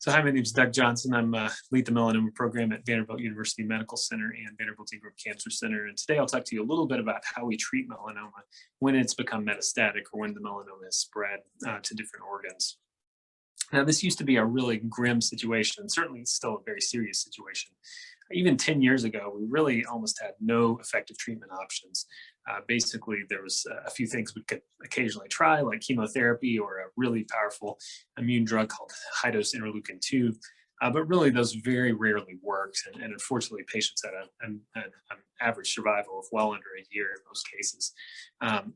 So hi, my name is Doug Johnson. I'm lead the melanoma program at Vanderbilt University Medical Center and Vanderbilt Ingram Cancer Center. And today I'll talk to you a little bit about how we treat melanoma when it's become metastatic or when the melanoma has spread to different organs. Now, this used to be a really grim situation, and certainly it's still a very serious situation. Even 10 years ago, we really almost had no effective treatment options. Basically, there was a few things we could occasionally try, like chemotherapy or a really powerful immune drug called high-dose interleukin-2. But really, those very rarely worked. And unfortunately, patients had an average survival of well under a year in most cases.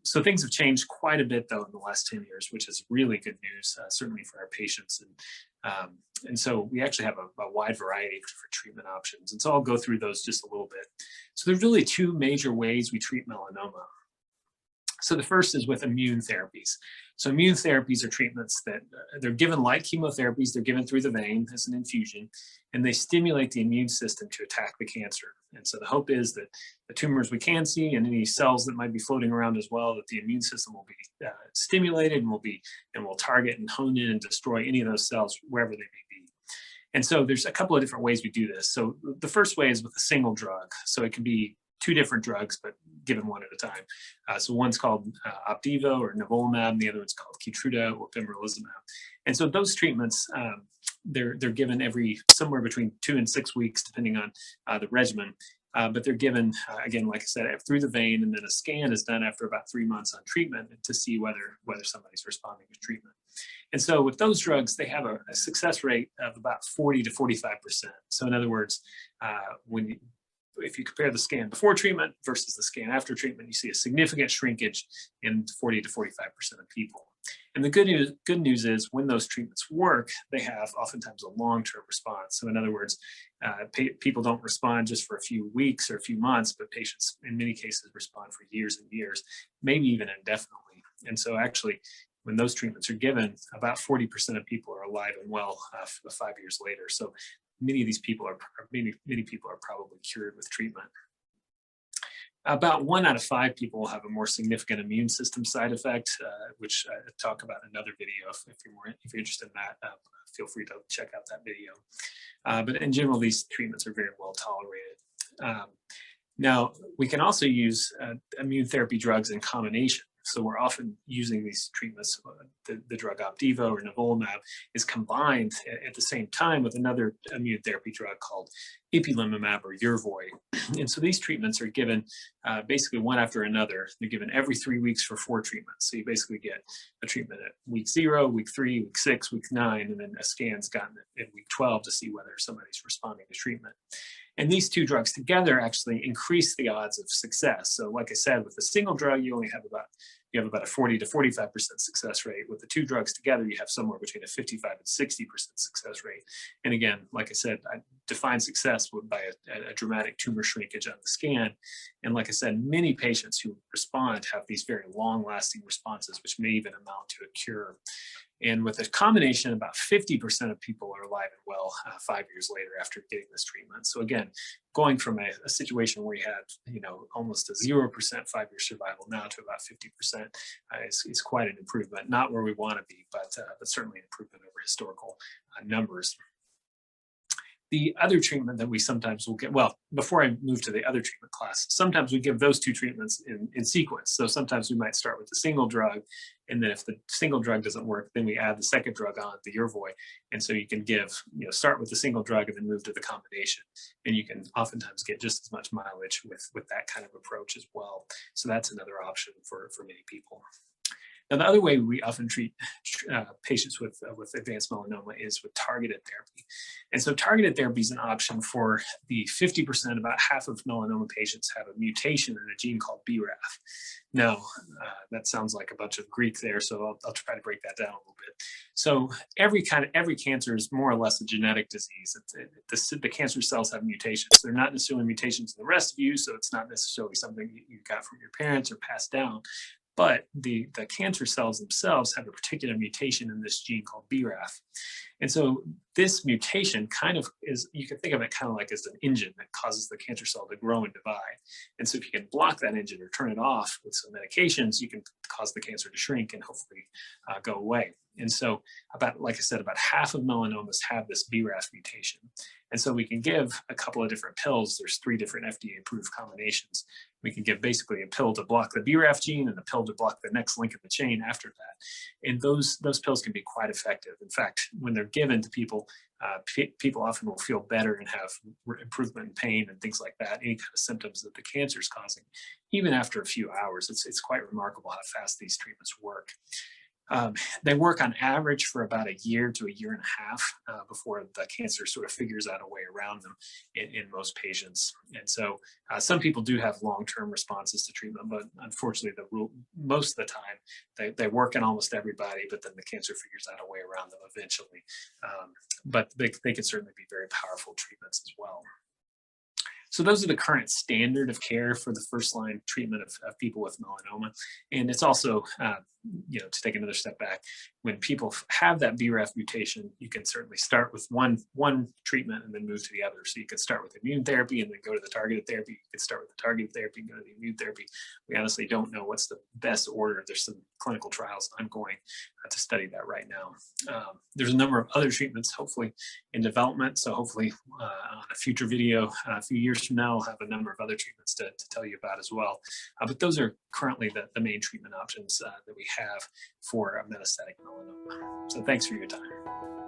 So things have changed quite a bit, though, in the last 10 years, which is really good news, certainly for our patients. And so we actually have a wide variety for treatment options. And so I'll go through those just a little bit. So there's really two major ways we treat melanoma. So the first is with immune therapies. So immune therapies are treatments that they're given like chemotherapies. They're given through the vein as an infusion, and they stimulate the immune system to attack the cancer. And so the hope is that the tumors we can see and any cells that might be floating around as well, that the immune system will be stimulated and will target and hone in and destroy any of those cells wherever they may be. And so there's a couple of different ways we do this. So the first way is with a single drug. So it can be two different drugs, but given one at a time. So one's called Opdivo or nivolumab, and the other one's called Keytruda or pembrolizumab. And so those treatments, they're given every somewhere between 2 and 6 weeks, depending on the regimen. But they're given, again, like I said, through the vein, and then a scan is done after about 3 months on treatment to see whether somebody's responding to treatment. And so with those drugs, they have a success rate of about 40 to 45%. So in other words, if you compare the scan before treatment versus the scan after treatment, you see a significant shrinkage in 40 to 45% of people. And the good news is when those treatments work, they have oftentimes a long-term response. So in other words, people don't respond just for a few weeks or a few months, but patients in many cases respond for years and years, maybe even indefinitely. And so actually, when those treatments are given, about 40% of people are alive and well 5 years later. So many of these people many people are probably cured with treatment. About 1 out of 5 people will have a more significant immune system side effect, which I talk about in another video. If you're interested in that, feel free to check out that video. But in general, these treatments are very well tolerated. Now, we can also use immune therapy drugs in combination. So we're often using these treatments, the drug Opdivo or nivolumab is combined at the same time with another immune therapy drug called ipilimumab or Yervoy. And so these treatments are given basically one after another. They're given every 3 weeks for 4 treatments. So you basically get a treatment at week 0, week 3, week 6, week 9, and then a scan's gotten at week 12 to see whether somebody's responding to treatment. And these two drugs together actually increase the odds of success. So like I said, with a single drug, you have about a 40 to 45% success rate. With the two drugs together, you have somewhere between a 55 and 60% success rate. And again, like I said, I define success by a dramatic tumor shrinkage on the scan. And like I said, many patients who respond have these very long-lasting responses, which may even amount to a cure. And with a combination, about 50% of people are alive and well 5 years later after getting this treatment. So again, going from a situation where you had, almost a 0% 5-year survival now to about 50% is quite an improvement. Not where we want to be, but certainly an improvement over historical numbers. The other treatment that we sometimes will get, well, before I move to the other treatment class, sometimes we give those two treatments in sequence. So sometimes we might start with the single drug, and then if the single drug doesn't work, then we add the second drug on, the Yervoy. And so you can start with the single drug and then move to the combination. And you can oftentimes get just as much mileage with that kind of approach as well. So that's another option for many people. Now, the other way we often treat patients with advanced melanoma is with targeted therapy. And so targeted therapy is an option for the 50%, about half of melanoma patients have a mutation in a gene called BRAF. Now, that sounds like a bunch of Greek there, so I'll try to break that down a little bit. So every cancer is more or less a genetic disease. The cancer cells have mutations. They're not necessarily mutations in the rest of you, so it's not necessarily something you got from your parents or passed down. But the cancer cells themselves have a particular mutation in this gene called BRAF. And so this mutation kind of is, you can think of it kind of like as an engine that causes the cancer cell to grow and divide. And so if you can block that engine or turn it off with some medications, you can cause the cancer to shrink and hopefully go away. And so like I said, about half of melanomas have this BRAF mutation. And so we can give a couple of different pills. There's 3 different FDA approved combinations. We can give basically a pill to block the BRAF gene and a pill to block the next link in the chain after that. And those pills can be quite effective. In fact, when they're given to people, people often will feel better and have improvement in pain and things like that, any kind of symptoms that the cancer is causing, even after a few hours. It's quite remarkable how fast these treatments work. They work on average for about a year to a year and a half before the cancer sort of figures out a way around them in most patients. And so some people do have long-term responses to treatment, but unfortunately, most of the time, they work in almost everybody, but then the cancer figures out a way around them eventually. But they can certainly be very powerful treatments as well. So those are the current standard of care for the first-line treatment of people with melanoma. And it's also, to take another step back, when people have that BRAF mutation, you can certainly start with one treatment and then move to the other. So you could start with immune therapy and then go to the targeted therapy. You could start with the targeted therapy and go to the immune therapy. We honestly don't know what's the best order. There's some clinical trials ongoing to study that right now. There's a number of other treatments, hopefully, in development. So hopefully on a future video, a few years from now, I'll have a number of other treatments to tell you about as well. But those are currently the main treatment options that we have for metastatic melanoma. So thanks for your time.